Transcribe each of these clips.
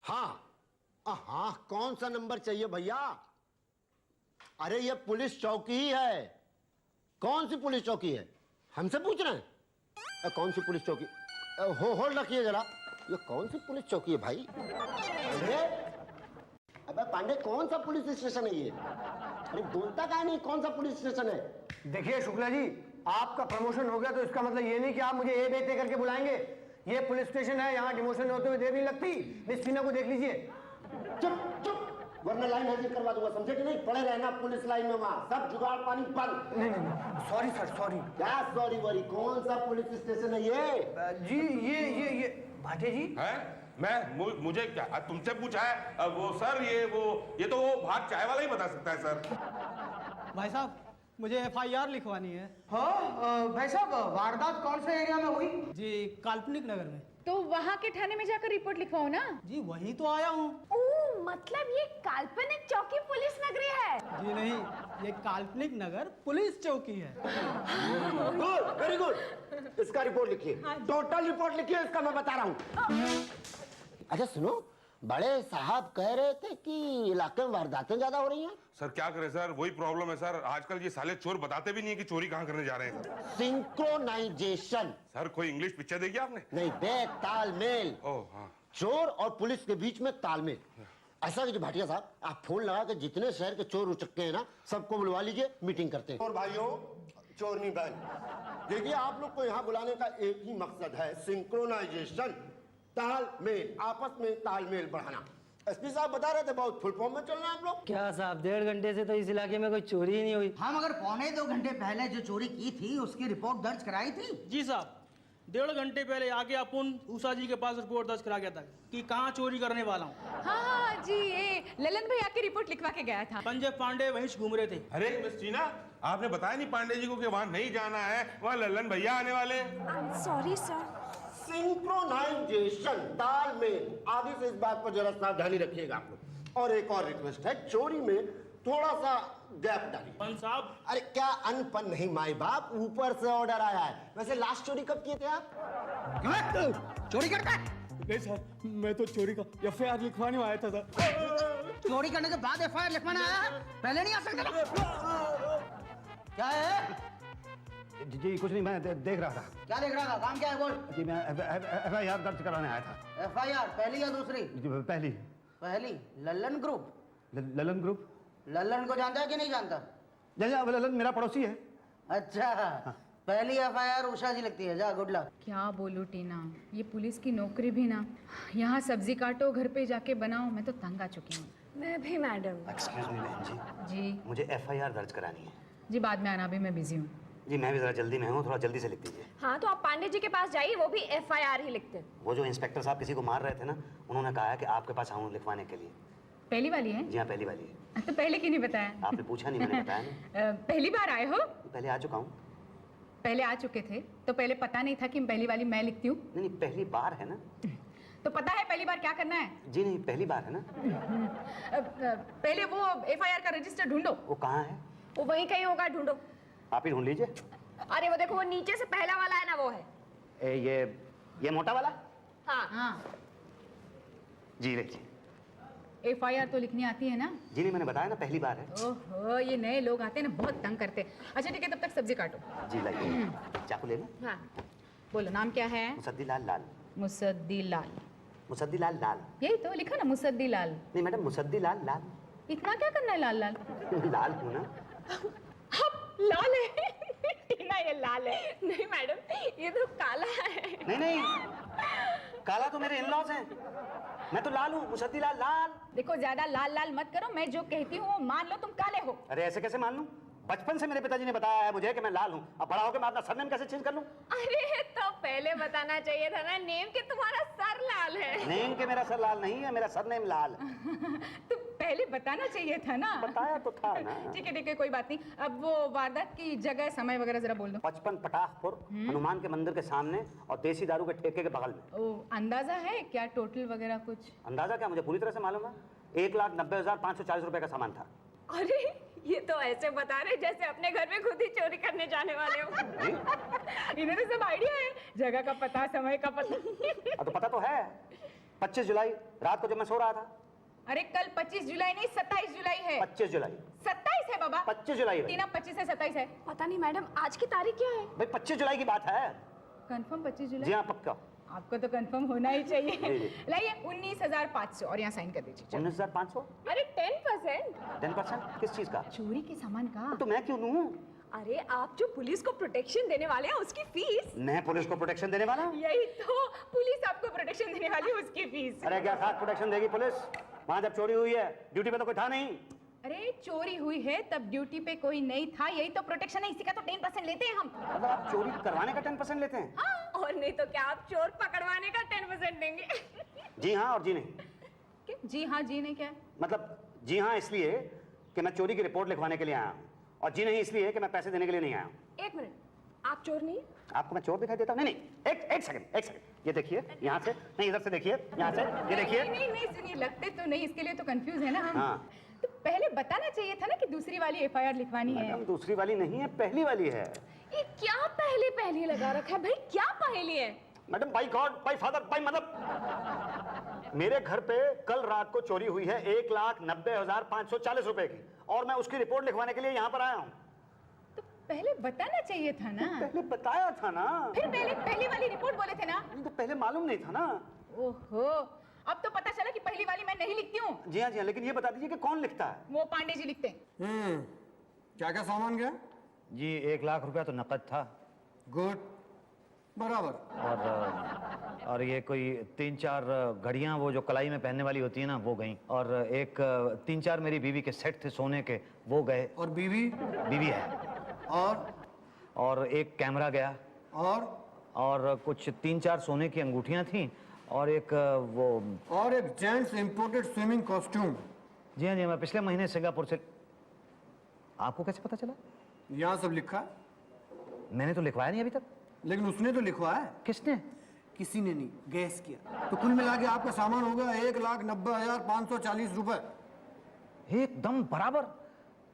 हाँ हाँ, कौन सा नंबर चाहिए भैया? अरे ये पुलिस चौकी ही है। कौन सी पुलिस चौकी है? हमसे पूछ रहे हैं? कौन सी पुलिस चौकी? होल्ड रखिए जरा। ये कौन सी पुलिस चौकी है भाई? अबे पांडे, कौन सा पुलिस स्टेशन है ये? अरे बोलता क्या नहीं, कौन सा पुलिस स्टेशन है? देखिए शुक्ला जी, आपका प्रमोशन हो गया तो इसका मतलब ये नहीं कि आप मुझे ए बेटे करके बुलाएंगे। ये पुलिस स्टेशन है, यहाँ डिमोशन होते हुए देर नहीं लगती। मिस टीना को देख लीजिए। चुप चुप, वरना लाइन हाजिर करवा दूंगा, समझे कि नहीं? पड़े रहना पुलिस लाइन में, वहां सब जुगाड़ पानी बंद। नहीं, सॉरी सर, सॉरी। क्या सॉरी वॉरी? कौन सा पुलिस स्टेशन है ये? जी ये भाटे जी है? मुझे क्या तुमसे पूछा है? वो सर ये तो वो भाग चाय वाला ही बता सकता है सर। भाई साहब, मुझे एफआईआर लिखवानी है। हाँ भाई साहब, वारदात कौन से एरिया में हुई? जी, काल्पनिक नगर में। तो वहाँ के थाने में जाकर रिपोर्ट लिखवाओ ना। जी वहीं तो आया हूँ। ओह, मतलब ये काल्पनिक चौकी पुलिस नगरी है? जी नहीं, ये काल्पनिक नगर पुलिस चौकी है। Good, very good. इसका रिपोर्ट लिखिए, टोटल रिपोर्ट लिखिए इसका, मैं बता रहा हूँ। अच्छा सुनो, बड़े साहब कह रहे थे कि इलाके में वारदातें ज्यादा हो रही हैं। सर क्या करें सर, वही प्रॉब्लम है सर। आजकल ये साले चोर बताते भी नहीं है कि चोरी कहाँ करने जा रहे हैं सर। सिंक्रोनाइजेशन। सर कोई इंग्लिश पिक्चर देखी आपने? नहीं बे, तालमेल। ओह हाँ। चोर और पुलिस के बीच में तालमेल। ऐसा कीजिए भाटिया साहब, आप फोन लगा के जितने शहर के चोर उचक्के हैं ना, सबको बुलवा लीजिए, मीटिंग करते हैं। और भाइयों, चोरनी बहन, देखिए आप लोग को यहाँ बुलाने का एक ही मकसद है, सिंक्रोनाइजेशन, तालमेल, आपस में तालमेल बढ़ाना। एसपी साहब बता रहे थे बहुत फुल फॉर्म में चलना है आप लोग। क्या साहब, 1.5 घंटे से तो इस इलाके में कोई चोरी ही नहीं हुई। हम अगर 1.25 घंटे पहले जो चोरी की थी उसकी रिपोर्ट दर्ज कराई थी। जी साहब, 1.5 घंटे पहले आगे अपन उषा जी के पास रिपोर्ट दर्ज करा गया था कि कहाँ चोरी करने वाला हूँ। हाँ जी, ये ललन भैया की रिपोर्ट लिखवा के गया था। संजय पांडे वहीं घूम रहे थे। अरे मिस टीना, आपने बताया नहीं पांडे जी को कि वहाँ नहीं जाना है, वहाँ लल्लन भैया आने वाले। Sorry sir. सिंक्रोनाइजेशन, तालमेल, आगे से इस बात पर जरा सावधानी रखिएगा आप लोग। और एक और रिक्वेस्ट है, चोरी में थोड़ा सा गैप डालिए। पन साहब, अरे क्या अनपन नहीं माई बाप, ऊपर से ऑर्डर आया है। वैसे लास्ट चोरी कब किए थे आप? चोरी करता है? नहीं सर, मैं तो चोरी का एफआईआर लिखवाने आया था सर। चोरी करने के बाद एफआईआर लिखवाना आया है? पहले नहीं आ सकता था? क्या है? जी कुछ नहीं, मैं देख रहा था। क्या देख रहा था? काम क्या है बोल? जी मैं एफआईआर दर्ज कराने आया था। एफआईआर पहली या दूसरी? जी पहली। पहली। लल्लन ग्रुप? ललन ग्रुप? लल्लन को जानता है कि नहीं जानता? जा ललन मेरा पड़ोसी है। अच्छा, पहली एफआईआर उषा जी लगती है। जा, गुड लक। क्या बोलूं टीना, ये पुलिस की नौकरी भी ना, यहाँ सब्जी काटो, घर पे जाके बनाओ, मैं तो तंग आ चुकी हूँ। मैं भी मैडम। एक्सक्यूज मी बहन जी, जी मुझे एफआईआर दर्ज करानी है। जी, बाद में आना, भी मैं बिजी हूँ। जी मैं भी जरा जल्दी में हूँ, थोड़ा जल्दी से लिख दीजिए। हाँ, तो आप पांडे जी के पास जाइए, वो भी एफआईआर ही लिखते हैं। वो जो इंस्पेक्टर साहब किसी को मार रहे थे ना, उन्होंने कहा है कि आपके पास आऊँ लिखवाने के लिए। पहली वाली है? जी हाँ पहली वाली है। तो पहले क्यों नहीं बताया? आपने पूछा नहीं, मैंने बताया ना। पहली बार आए हो? पहले आ चुका हूँ। पहले आ चुके थे तो पहले पता नहीं था कि पहली वाली मैं लिखती हूँ? नहीं पहली बार है ना। तो पता है पहली बार क्या करना है? जी नहीं पहली बार है ना। पहले वो एफआईआर का रजिस्टर ढूंढो। वो कहाँ है? वो वहीं कहीं होगा, ढूंढो। आप ही ढूंढ लीजिए। अरे वो देखो, वो नीचे से पहला वाला है ना, वो है। ये मोटा वाला? हाँ हाँ, जी लीजिए। एफआईआर तो लिखनी आती है ना? जी नहीं मैंने बताया ना पहली बार है। ओहो, ये नए लोग आते हैं ना, बहुत तंग करते हैं। अच्छा ठीक है, तब तक सब्जी काटो। जी लाइए, चाकू ले लो। हाँ बोलो, नाम क्या है? मुसद्दी लाल लाल। मुसद्दी लाल? मुसद्दी लाल लाल। यही तो लिखा ना, मुसद्दी लाल। नहीं मैडम, मुसद्दी लाल लाल। इतना क्या करना है लाल लाल? लाल हूँ ना। लाल है? टीना ये लाल है। नहीं मैडम, ये तो काला है। नहीं काला तो मेरे इन-लॉज हैं। मैं तो लाल हूँ, मुसद्दी लाल लाल। देखो, ज्यादा लाल लाल मत करो, मैं जो कहती हूँ वो मान लो, तुम काले हो। अरे ऐसे कैसे मान लूं? बचपन से मेरे पिताजी ने बताया है मुझे कि मैं लाल हूँ। अब बड़ा होकर मैं अपना सरनेम कैसे चेंज कर लूं? अरे तो पहले बताना चाहिए था ना, नेम के तुम्हारा सर लाल है। नेम के मेरा सर लाल नहीं है, मेरा सरनेम लाल। तो पहले बताना चाहिए था ना। बताया तो था ना। ठीक है, कोई बात नहीं। अब वो वारदात की जगह, समय वगैरह जरा बोल दो। 55 पटाखपुर, हनुमान के मंदिर के सामने और देसी दारू के ठेके के बगल में। ओ, अंदाजा है क्या टोटल वगैरह कुछ? अंदाजा क्या, मुझे पूरी तरह से मालूम है। 1,90,540 रुपए का सामान था। अरे ये तो ऐसे बता रहे जैसे अपने घर में खुद ही चोरी करने जाने वाले हो। इन्हें तो सब आइडिया है, जगह का पता, समय का पता। तो पता तो है। 25 जुलाई रात को जब मैं सो रहा था। अरे कल 25 जुलाई नहीं 27 जुलाई है। 25 जुलाई 27 है बाबा। 25 जुलाई टीना 25 से 27 है। पता नहीं मैडम आज की तारीख क्या है? भाई 25 जुलाई की बात है। कंफर्म 25 जी जुलाई? हाँ पक्का। आपको तो कंफर्म होना ही जी, चाहिए। जी। लाइए 19,500 और यहाँ साइन कर दीजिए। 19,500। अरे 10%। 10% किस चीज का? चोरी के सामान का। तो मैं क्यों दूं? अरे आप जो पुलिस को प्रोटेक्शन देने वाले हैं उसकी फीस। मैं पुलिस को प्रोटेक्शन देने वाला हूँ? यही तो, पुलिस आपको प्रोटेक्शन देने वाली है उसकी फीस। अरे क्या खास प्रोटेक्शन देगी पुलिस? वहाँ जब चोरी हुई है ड्यूटी पे तो कोई था नहीं। अरे चोरी हुई है तब ड्यूटी पे कोई नहीं था, यही तो प्रोटेक्शन है, इसी का तो 10% लेते हैं हम। मतलब आप चोरी करवाने का 10% लेते हैं? हाँ, और नहीं तो क्या आप चोर पकड़वाने का 10% देंगे? जी हाँ और जी नहीं। क्या? जी हाँ जी नहीं क्या है? मतलब जी हाँ इसलिए कि मैं चोरी की रिपोर्ट लिखवाने के लिए आया हूँ, और जी नहीं इसलिए कि मैं पैसे देने के लिए नहीं आया हूँ। एक मिनट, आप चोर नहीं? आपको मैं चोर दिखाई देता हूँ? नहीं नहीं, एक सेकंड, ये देखिए यहाँ से, नहीं इधर से देखिए, यहाँ से ये देखिए। नहीं सुनिए, लगते तो नहीं, इसके लिए तो कंफ्यूज है ना हम। हाँ। तो पहले बताना चाहिए था ना कि दूसरी वाली एफआईआर लिखवानी है। मैडम दूसरी वाली नहीं है, पहली वाली है। ये क्या पहले लगा रखा है भाई, क्या पहेली है? Madam by God, by father, by mother, मेरे घर पे कल रात को चोरी हुई है 1,90,540 रुपए की, और मैं उसकी रिपोर्ट लिखवाने के लिए यहाँ पर आया हूँ। तो पहले बताना चाहिए था ना। पहले बताया था ना। फिर पहले पहली वाली रिपोर्ट बोले थे ना। तो पहले मालूम नहीं था ना। ओहो, अब तो पता चला कि पहली वाली मैं नहीं लिखती हूँ। जी हाँ, लेकिन ये बता दीजिए कि कौन लिखता है? वो पांडे जी लिखते हैं। क्या क्या सामान गया? जी 1 लाख रुपया तो नकद था। गुड, बराबर। और ये कोई 3-4 घड़ियां वो जो कलाई में पहनने वाली होती है ना वो गई, और एक 3-4 मेरी बीवी के सेट थे सोने के वो गए। और बीवी? बीवी है। और एक कैमरा गया, और कुछ 3-4 सोने की अंगूठियां थीं, और एक वो और एक जेंट्स इंपोर्टेड स्विमिंग कॉस्ट्यूम। जी हाँ, मैं पिछले महीने सिंगापुर से। आपको कैसे पता चला? यहाँ सब लिखा है। मैंने तो लिखवाया नहीं अभी तक। लेकिन उसने तो लिखवाया है। किसने? किसी ने नहीं, गैस किया। तो कुल मिला के आपका सामान होगा 1,90,540 रुपए। एकदम बराबर।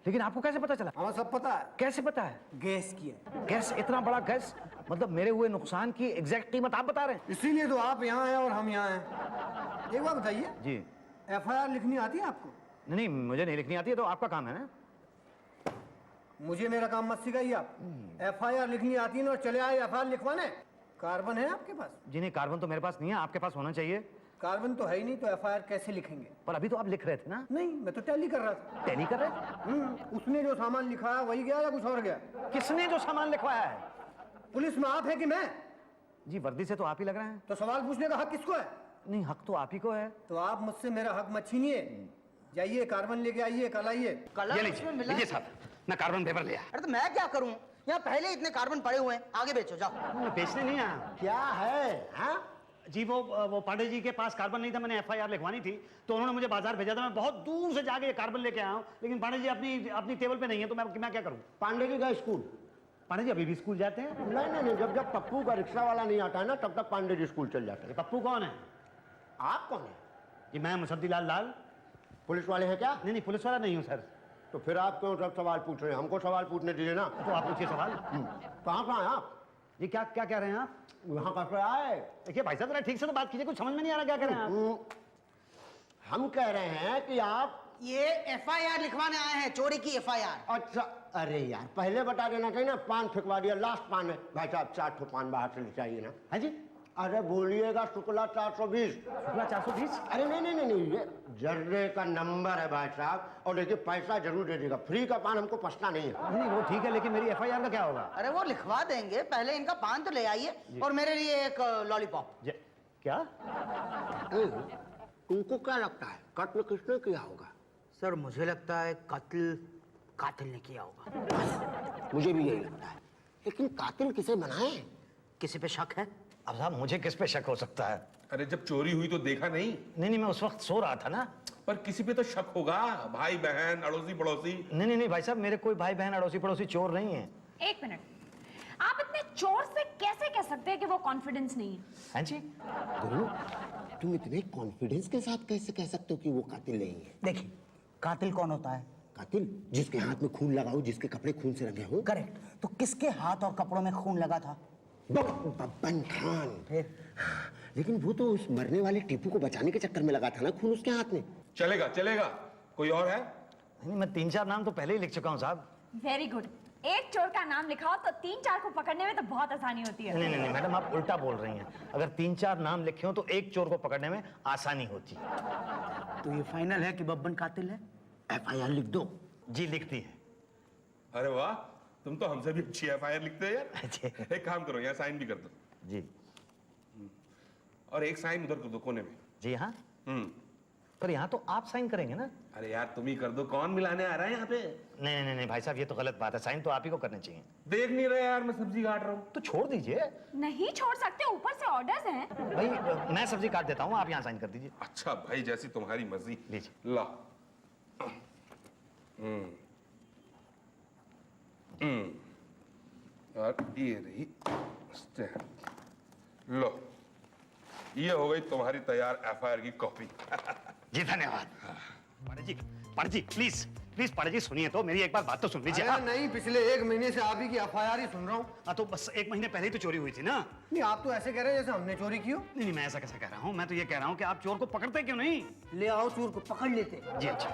लेकिन आपको कैसे पता चला? हमें सब पता है। कैसे पता है? गैस किया। गैस? इतना बड़ा गैस? मतलब मेरे हुए नुकसान की एग्जैक्ट कीमत आप बता रहे हैं? इसीलिए तो आप यहाँ हैं और हम यहाँ हैं। एक बात बताइए जी। एफआईआर लिखनी आती है आपको? नहीं, मुझे नहीं लिखनी आती है, तो आपका काम है ना। मुझे मेरा काम मत सिखाइए आप। एफआईआर लिखनी आती है ना और चले आए एफआईआर लिखवाने। कार्बन है आपके पास? जी नहीं, कार्बन तो मेरे पास नहीं है, आपके पास होना चाहिए। कार्बन तो है ही नहीं, तो एफआईआर कैसे लिखेंगे? पर अभी तो आप लिख रहे थे ना। नहीं, मैं तो टैली कर रहा था। टैली कर रहे थे? उसने जो सामान लिखाया वही गया या कुछ और गया? किसने जो सामान लिखवाया है? पुलिस में आप है कि मैं? जी वर्दी से तो आप ही लग रहे हैं। तो सवाल पूछने का हक किसको है? नहीं, हक तो आप ही को है। तो आप मुझसे मेरा हक मत छीनिए। जाइए कार्बन लेके आइए, कल आइए। ये लीजिए साहब, मैं कार्बन पेपर लिया। अरे तो मैं क्या करूं, यहाँ पहले इतने कार्बन पड़े हुए हैं, आगे बेचो जाओ। मैं बेचने नहीं आया। क्या है? हाँ, जी वो पांडे जी के पास कार्बन नहीं था, मैंने एफआईआर लिखवानी थी, तो उन्होंने मुझे बाजार भेजा था। मैं बहुत दूर से जाके ये कार्बन लेके आया हूँ, लेकिन पांडे जी अपनी टेबल पे नहीं है, तो मैं क्या करूँ? पांडे जी का स्कूल? पांडे जी अभी भी स्कूल जाते हैं? नहीं, जब पप्पू का रिक्शा वाला नहीं आता है ना, तब तक पांडे जी स्कूल चल जाते हैं। पप्पू कौन है? आप कौन है? जी मैं मुसद्दीलाल लाल। पुलिस वाले हैं क्या? नहीं, पुलिस वाला नहीं हूँ सर। तो फिर आप क्यों सब सवाल पूछ रहे हैं? हमको सवाल पूछने दीजिए ना। तो आप पूछिए सवाल। कहाँ हैं आप? जी क्या कह रहे हैं आप? यहाँ कैसे आए? देखिए भाई साहब, ठीक से तो बात कीजिए, कुछ समझ में नहीं आ रहा क्या कह रहे हैं आप। हम कह रहे हैं कि आप ये एफआईआर लिखवाने आए हैं, चोरी की एफआईआर। अच्छा, अरे यार पहले बता देना चाहिए ना। पान फेंकवा दिया, लास्ट पान है। भाई साहब 4 ठो पान बाहर से ले चाहिए ना। हाँ जी। अरे बोलिएगा शुक्ला 420। शुक्ला 420? अरे नहीं, ये जर्रे का नंबर है भाई साहब। और देखिए पैसा जरूर दे देगा, फ्री का पान हमको पछता नहीं है। नहीं वो ठीक है, लेकिन मेरी एफआईआर का क्या होगा? अरे वो लिखवा देंगे, पहले इनका पान तो ले आइए और मेरे लिए एक लॉलीपॉप। क्या? तुमको क्या लगता है कत्ल किसने किया होगा? सर मुझे लगता है कातिल ने किया होगा। मुझे भी यही लगता है, लेकिन कातिल किसे बनाए? किसी पे शक है? अब साहब मुझे किस पे शक हो सकता है? अरे जब चोरी हुई तो देखा नहीं? नहीं, मैं उस वक्त सो रहा था ना। पर किसी पे तो शक होगा, भाई बहन अड़ोसी पड़ोसी। नहीं भाई साहब, मेरे कोई भाई बहन अड़ोसी पड़ोसी चोर नहीं है। एक मिनट, आप इतने चोर से कैसे कह सकते हैं कि वो कॉन्फिडेंस नहीं है? हाँ जी। गुरु, तुम इतने कॉन्फिडेंस के साथ कैसे कह सकते हो कि वो कातिल नहीं है? देखिए, कातिल कौन होता है? कातिल जिसके हाथ में खून लगा हो, जिसके कपड़े खून से रंगे हो। करेक्ट। तो किसके हाथ और कपड़ों में खून लगा था? बब्बन खान। फिर लेकिन वो तो उस मरने वाले टीपू को बचाने के चक्कर में लगा था ना, खून उसके हाथ में। चलेगा चलेगा। कोई और है? नहीं, मैं 3-4 नाम तो पहले ही लिख चुका हूँ साहब। Very good. एक चोर का नाम लिखाओ तो 3-4 को पकड़ने में तो बहुत आसानी होती है। नहीं नहीं नहीं मैडम, आप उल्टा बोल रही हैं। अगर 3-4 नाम लिखे हो तो एक चोर को पकड़ने में आसानी होती है। तो ये फाइनल है कि बब्बन कातिल है? FIR लिख दो। जी लिखती है। अरे वाह, तुम तो हमसे भी अच्छी FIR लिखते हो यार। एक काम करो, यहाँ साइन भी कर दो। जी और एक साइन उधर कर दो कोने में। जी हाँ, पर यहाँ तो आप साइन करेंगे ना? अरे यार तुम ही कर दो, कौन मिलाने आ रहा है यहाँ पे? नहीं नहीं नहीं भाई साहब, ये तो गलत बात है। साइन तो आप ही को करने चाहिए। देख नहीं रहे यार, मैं सब्जी काट रहा हूँ। तो छोड़ दीजिए। नहीं छोड़ सकते, ऊपर से ऑर्डर्स हैं। भाई मैं सब्जी काट देता हूँ, आप यहाँ साइन कर दीजिए। अच्छा भाई, जैसी तुम्हारी मर्जी। लीजिए। ला। और ये रही स्टैम्प। लो, ये हो गई तुम्हारी तैयार FIR की कॉपी। जी धन्यवाद। पाड़े जी प्लीज प्लीज पाड़े जी सुनिए तो, मेरी एक बार बात तो सुन लीजिए। अरे नहीं, पिछले 1 महीने से आप ही की FIR ही सुन रहा हूँ। हाँ तो बस 1 महीने पहले ही तो चोरी हुई थी ना। नहीं, आप तो ऐसे कह रहे हैं जैसे हमने चोरी की हो। नहीं नहीं, मैं ऐसा कैसे कह रहा हूँ? मैं तो ये कह रहा हूँ कि आप चोर को पकड़ते क्यों नहीं? ले आओ, चोर को पकड़ लेते। जी अच्छा।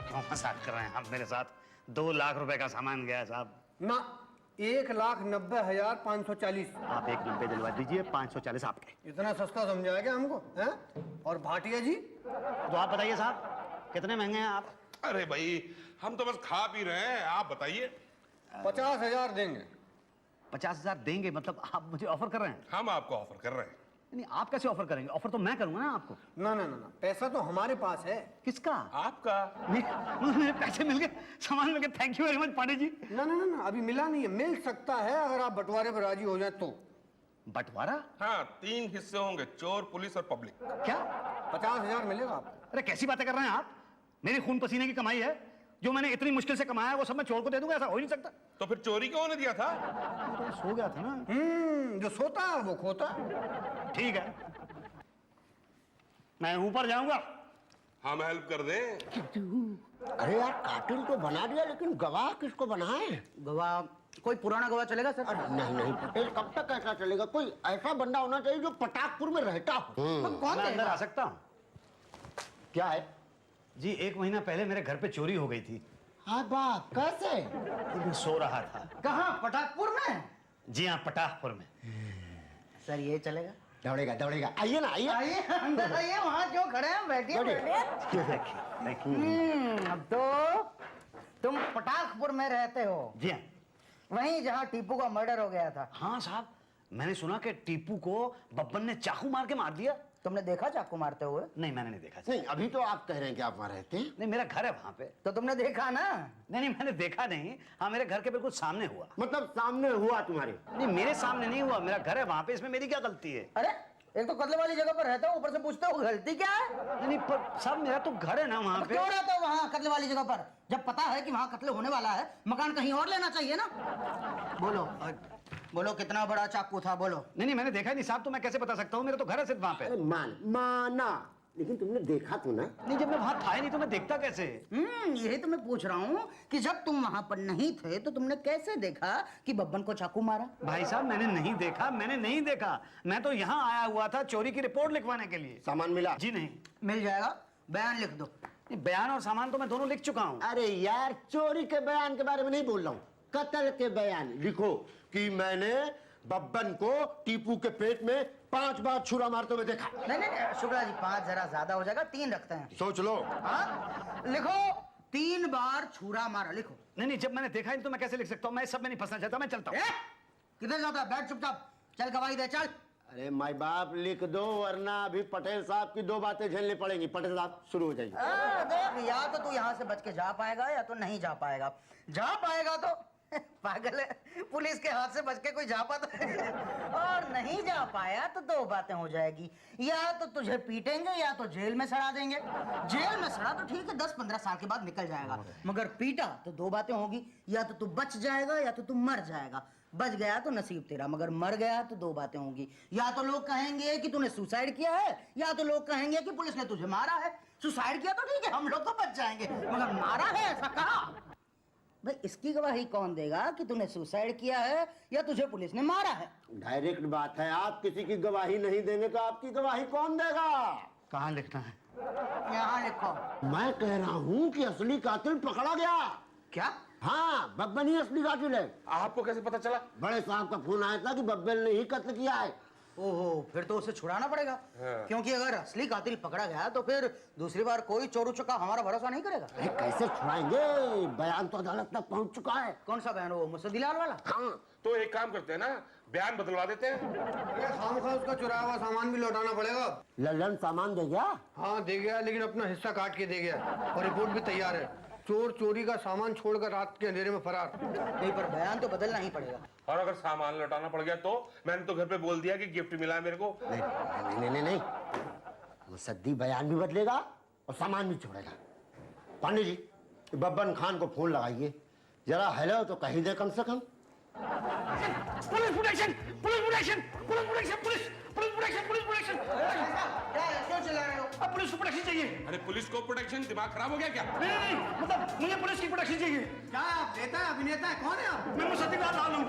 क्यों मजाक कर रहे हैं आप मेरे साथ? 2 लाख रुपए का सामान गया है साहब। ना, 1,90,540। आप 190 दिलवा दीजिए, 540 आपके। इतना सस्ता समझा क्या हमको हैं? और भाटिया जी? तो आप बताइए साहब, कितने महंगे हैं आप? अरे भाई, हम तो बस खा पी रहे हैं, आप बताइए। 50,000 देंगे। 50,000 देंगे? मतलब आप मुझे ऑफर कर रहे हैं? हम आपको ऑफर कर रहे हैं। नहीं, आप कैसे ऑफर करेंगे? ऑफर तो मैं करूंगा ना आपको। ना ना ना ना, पैसा तो हमारे पास है। किसका? आपका। मुझे पैसे मिल गए, सामान मिल गया। Thank you very much Pandey ji. ना ना ना ना, अभी मिला नहीं है, मिल सकता है अगर आप बंटवारे पर राजी हो जाए तो। बंटवारा? हाँ, 3 हिस्से होंगे, चोर, पुलिस और पब्लिक। क्या? 50,000 मिलेगा आपको। अरे कैसी बातें कर रहे हैं आप? मेरी खून पसीने की कमाई है, जो मैंने इतनी मुश्किल से कमाया है वो सब मैं चोर को दे दूंगा? ऐसा हो ही नहीं सकता। तो फिर चोरी क्यों होने दिया था? तो सो गया था ना। जो सोता है वो खोता। ठीक है, मैं ऊपर जाऊंगा। हम हेल्प कर दें। अरे यार, कार्टून तो बना दिया, लेकिन गवाह किसको बनाए? गवाह कोई पुराना गवाह चलेगा सर? अरे नहीं नहीं पटेल, कब तक ऐसा चलेगा? कोई ऐसा बंदा होना चाहिए जो पटाकपुर में रहता हो। कौन मैं अंदर देगा? आ सकता हूँ? क्या है? जी 1 महीना पहले मेरे घर पे चोरी हो गई थी। हाँ वाह, कैसे? मैं सो रहा था। कहाँ? पटाकपुर में? जी हाँ, पटाखपुर में। सर ये चलेगा? दौड़ेगा दौड़ेगा, आइए ना, आइए। आइए अंदर आइए, वहाँ क्यों खड़े हैं? बैठिए बैठिए। अब तो तुम पटाखपुर में रहते हो? जी हाँ। वहीं जहाँ टीपू का मर्डर हो गया था? हाँ साहब, मैंने सुना कि टीपू को बब्बन ने चाकू मार के मार दिया। तुमने देखा चाकू मारते हुए? नहीं, मैंने नहीं देखा। नहीं, अभी तो आप कह रहे हैं कि आप वहाँ रहते हैं। नहीं, मेरा घर है वहाँ पे। तो तुमने देखा ना? नहीं नहीं, मैंने देखा नहीं। हाँ, मेरे घर के बिल्कुल सामने हुआ। मतलब सामने हुआ तुम्हारे? नहीं, मेरे सामने नहीं हुआ, मेरा घर है वहाँ पे। इसमें मेरी क्या गलती है? अरे एक तो कत्ले वाली जगह पर रहता हो, ऊपर से पूछते हो गलती क्या है? नहीं नहीं, पर साहब मेरा तो घर है ना वहाँ पे। क्यों रहते हो वहाँ कत्ले वाली जगह पर, जब पता है कि वहाँ कत्ले होने वाला है? मकान कहीं और लेना चाहिए ना। बोलो बोलो, कितना बड़ा चाकू था? बोलो। नहीं नहीं, मैंने देखा नहीं साहब, तो मैं कैसे बता सकता हूँ? मेरा तो घर है सिर्फ वहाँ पे। अरे माना, लेकिन तुमने देखा तो ना? नहीं, जब मैं वहाँ था ही नहीं तो मैं देखता कैसे? यही तो मैं पूछ रहा हूँ कि जब तुम वहाँ पर नहीं थे तो तुमने कैसे देखा कि बब्बन को चाकू मारा? भाई साहब, मैंने नहीं देखा, मैंने नहीं देखा। मैं तो यहाँ आया हुआ था चोरी की रिपोर्ट लिखवाने के लिए। सामान मिला? जी नहीं। मिल जाएगा, बयान लिख दो। बयान और सामान तो मैं दोनों लिख चुका हूँ। अरे यार, चोरी के बयान के बारे में नहीं बोल रहा हूँ, कत्ल के बयान लिखो कि मैंने बब्बन को टीपू के पेट में 5 बार छुरा मारते हुए देखा। नहीं नहीं शुक्ला जी, 5 जरा ज्यादा हो जाएगा, 3 रखते हैं। सोच लो। हाँ लिखो, 3 बार छुरा मारा, लिखो। नहीं नहीं, जब मैंने देखा ही तो मैं कैसे लिख सकता हूँ? मैं सब में नहीं फंसना चाहता, मैं चलता हूँ। किधर जाता है? बैठ चुपचाप, चल गवाही दे, चल। अरे माई बाप, लिख दो, वरना अभी पटेल साहब की 2 बातें झेलनी पड़ेंगी। पटेल साहब शुरू हो जाएगी। देख, या तो तू यहाँ से बच के जा पाएगा या तो नहीं जा पाएगा। जा पाएगा तो पागल है, पुलिस के हाथ से बच के कोई जा पाता है? और नहीं जा पाया तो 2 बातें हो जाएगी, या तो तुझे पीटेंगे या तो जेल में सड़ा देंगे। जेल में सड़ा तो ठीक है, 10-15 साल के बाद निकल जाएगा, मगर पीटा तो 2 बातें होगी, या तो तू बच जाएगा या तो तू मर जाएगा। बच गया तो नसीब तेरा, मगर मर गया तो 2 बातें होंगी, या तो लोग कहेंगे कि तूने सुसाइड किया है, या तो लोग कहेंगे कि पुलिस ने तुझे मारा है। सुसाइड किया तो ठीक है, हम लोग तो बच जाएंगे, मगर मारा है ऐसा कहा? भाई इसकी गवाही कौन देगा कि तूने सुसाइड किया है या तुझे पुलिस ने मारा है? डायरेक्ट बात है, आप किसी की गवाही नहीं देंगे तो आपकी गवाही कौन देगा? कहाँ लिखना है? यहाँ लिखो। मैं कह रहा हूँ कि असली कातिल पकड़ा गया। क्या? हाँ, बब्बन ही असली कातिल है। आपको कैसे पता चला? बड़े साहब का फोन आया था कि बब्बन ने ही कत्ल किया है। ओहो, फिर तो उसे छुड़ाना पड़ेगा। हाँ। क्योंकि अगर असली कातिल पकड़ा गया तो फिर दूसरी बार कोई चोर उचक्का हमारा भरोसा नहीं करेगा। अरे कैसे छुड़ाएंगे? बयान तो अदालत तक पहुंच चुका है। कौन सा बयान? वो मुसद्दीलाल वाला? हाँ, तो एक काम करते हैं ना, बयान बदलवा देते हैं। खामखा उसका चुराया हुआ सामान भी लौटाना पड़ेगा। लल्लन सामान दे गया। हाँ दे गया, लेकिन अपना हिस्सा काट के दे गया और रिपोर्ट भी तैयार है। चोर चोरी का सामान छोड़कर रात के अंधेरे में फरार। नहीं, पर बयान तो बदलना ही पड़ेगा। और अगर सामान लौटाना पड़ गया तो? मैंने तो घर पे बोल दिया कि गिफ्ट मिला है मेरे को। नहीं नहीं नहीं, नहीं, नहीं। मुसद्दी बयान भी बदलेगा और सामान भी छोड़ेगा। पांडे जी, बब्बन खान को फोन लगाइए जरा, हेलो तो कही दे कम से कम। Police protection, police protection, police protection, police police protection, police protection. क्यों चिल्ला रहे हो? अब पुलिस को प्रोटेक्शन चाहिए। अरे पुलिस को प्रोटेक्शन? दिमाग खराब हो गया क्या? नहीं नहीं नहीं, मतलब मुझे पुलिस की प्रोटेक्शन चाहिए। क्या आप नेता है, अभिनेता है, कौन है आप? मैं मुसद्दीलाल लाल हूँ।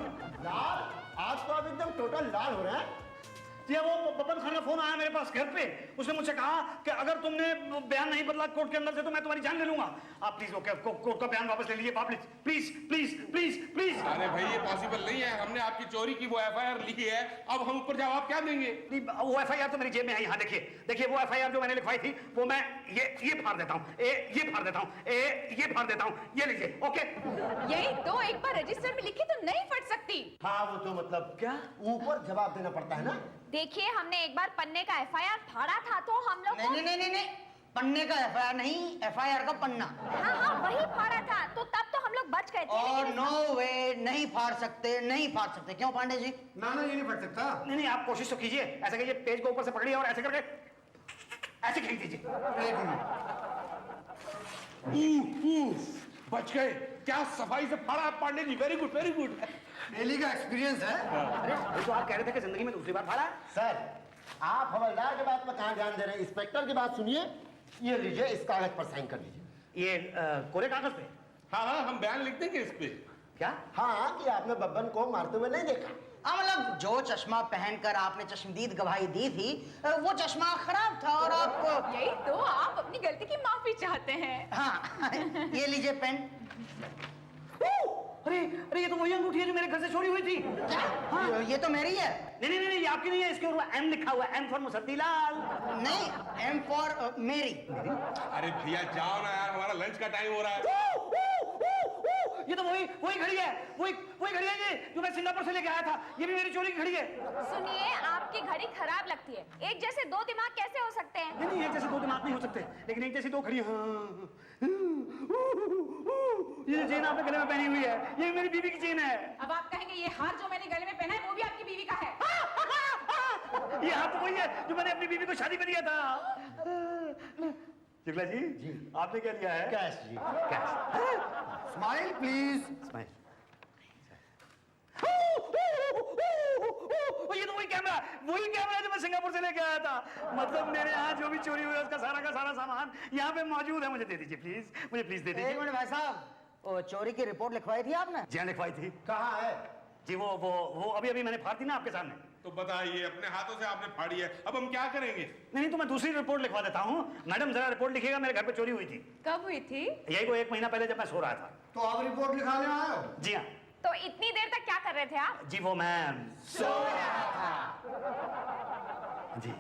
लाल? आज तो आप एकदम टोटल लाल हो रहे हैं। ये वो बब्बन खान का फोन आया मेरे पास घर पे। उसने मुझसे कहा कि अगर तुमने बयान नहीं बदला कोर्ट के अंदर से तो मैं तुम्हारी जान ले लूंगा। आप प्लीज वो कोर्ट का बयान वापस ले लीजिए। Please please please please. अरे भाई ये पॉसिबल नहीं है। हमने आपकी चोरी की वो एफआईआर लिखी है, अब हम ऊपर जवाब क्या देंगे? नहीं, वो एफआईआर तो मेरी जेब में है। यहाँ देखिए वो एफआईआर जो मैंने लिखवाई थी वो मैं ये फाड़ देता हूँ, ये फाड़ देता हूँ, ये फाड़ देता हूँ। ये लीजिए। ओके, यही तो, एक बार रजिस्टर में लिखी तो नहीं फट सकती। हाँ वो तो मतलब क्या? ऊपर जवाब देना पड़ता है ना। देखिए, हमने एक बार पन्ने का एफआईआर फाड़ा था तो हम लोग नहीं नहीं नहीं नहीं, पन्ने का एफआईआर नहीं, एफआईआर का पन्ना। हाँ हाँ वही फाड़ा था, तो तब तो हम लोग बच गए थे। और लेकिन नो वे, नहीं फाड़ सकते, नहीं फाड़ सकते। क्यों पांडे जी? ना ना, ये नहीं फट सकता। नहीं नहीं, आप कोशिश तो कीजिए। ऐसे कीजिए, पेज को ऊपर से पकड़िए और ऐसे करके ऐसे खींच दीजिए। एक मिनट, बच गए। क्या सफाई से फाड़ा Pandey ji, very good very good. Daily का एक्सपीरियंस है। अरे ये तो आप कह रहे थे कि जिंदगी में दूसरी बार फाड़ा है। सर, आप हवलदार की बात पर कहाँ ध्यान दे रहे हैं? इंस्पेक्टर की बात सुनिए। ये लीजिए, इस कागज पर साइन कर लीजिए। ये कोरे कागज पे? हाँ हाँ, हम बयान लिख देंगे इस पे। क्या? हाँ, कि आपने बब्बन को मारते हुए नहीं देखा। मतलब जो चश्मा पहनकर आपने चश्मदीद गवाही दी थी वो चश्मा खराब था और आप। यही तो, आप अपनी गलती की माफी चाहते हैं। हाँ, ये लीजिए पेन। अरे अरे, ये तो वही अंगूठी है जो मेरे घर से चोरी हुई थी। क्या? हाँ, ये तो मेरी है। नहीं नहीं नहीं, ये आपकी नहीं है। इसके ऊपर एम लिखा हुआ है, एम फॉर मुसद्दीलाल। नहीं, एम फॉर मेरी। अरे भैया जाओ ना यार, हमारा लंच का टाइम हो रहा है। ये तो वही घड़ी है, वही घड़ी है ये जो मैं सिंगापुर से लेके आया था। ये भी मेरी चोरी की घड़ी है। सुनिए, आपकी घड़ी खराब लगती है। एक जैसे दो दिमाग कैसे हो सकते हैं? नहीं नहीं, एक जैसे दो दिमाग नहीं हो सकते, लेकिन एक जैसी दो घड़ी। ये जो चेन आपने गले में पहनी हुई है, ये मेरी बीवी की चेन है। अब आप कहेंगे ये हार जो मैंने गले में पहना है वो भी आपकी बीवी का है। ये हाथ तो वही है जो मैंने अपनी बीवी को शादी में दिया था। शुक्ला जी, आपने क्या लिया है? कैश जी, कैश। Smile please. स्माइल। ये तो वही कैमरा जो मैं सिंगापुर से लेके आया था। मतलब मेरे यहाँ जो भी चोरी हुई है उसका सारा का सारा सामान यहाँ पे मौजूद है। मुझे दे दीजिए प्लीज, मुझे प्लीज दे दीजिए। एक मिनट भाई साहब, वो चोरी की रिपोर्ट लिखवाई थी आपने? जी लिखवाई थी कहाँ है? जी। वो अभी मैंने फाड़ दी ना आपके सामने। तो बताइए, अपने हाथों से आपने फाड़ी है, अब हम क्या करेंगे? नहीं तो मैं दूसरी रिपोर्ट लिखवा देता हूँ। मैडम जरा रिपोर्ट लिखिएगा, मेरे घर पे चोरी हुई थी। कब हुई थी? यही को 1 महीना पहले जब मैं सो रहा था। तो आप रिपोर्ट लिखाने आए हो? जी हाँ। तो इतनी देर तक क्या कर रहे थे आप? जी वो मैं सो रहा था। जी